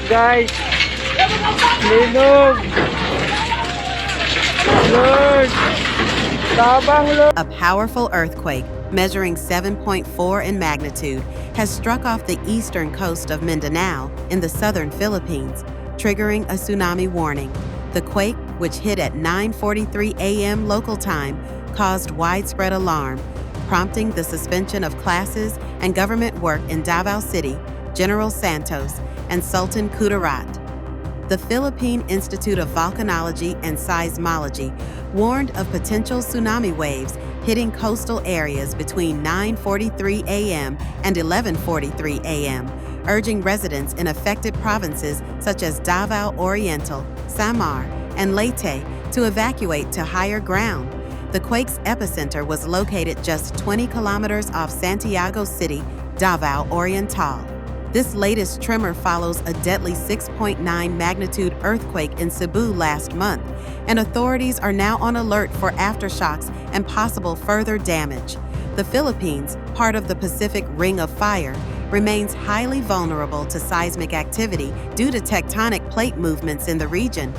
guys. Linog. Lord. Tabang, Lord. A powerful earthquake measuring 7.4 in magnitude has struck off the eastern coast of Mindanao in the southern Philippines, triggering a tsunami warning. The quake, which hit at 9:43 a.m. local time, caused widespread alarm, prompting the suspension of classes and government work in Davao City, General Santos, and Sultan Kudarat. The Philippine Institute of Volcanology and Seismology warned of potential tsunami waves hitting coastal areas between 9:43 a.m. and 11:43 a.m., urging residents in affected provinces such as Davao Oriental, Samar, and Leyte to evacuate to higher ground. The quake's epicenter was located just 20 kilometers off Santiago City, Davao Oriental. This latest tremor follows a deadly 6.9 magnitude earthquake in Cebu last month, and authorities are now on alert for aftershocks and possible further damage. The Philippines, part of the Pacific Ring of Fire, remains highly vulnerable to seismic activity due to tectonic plate movements in the region.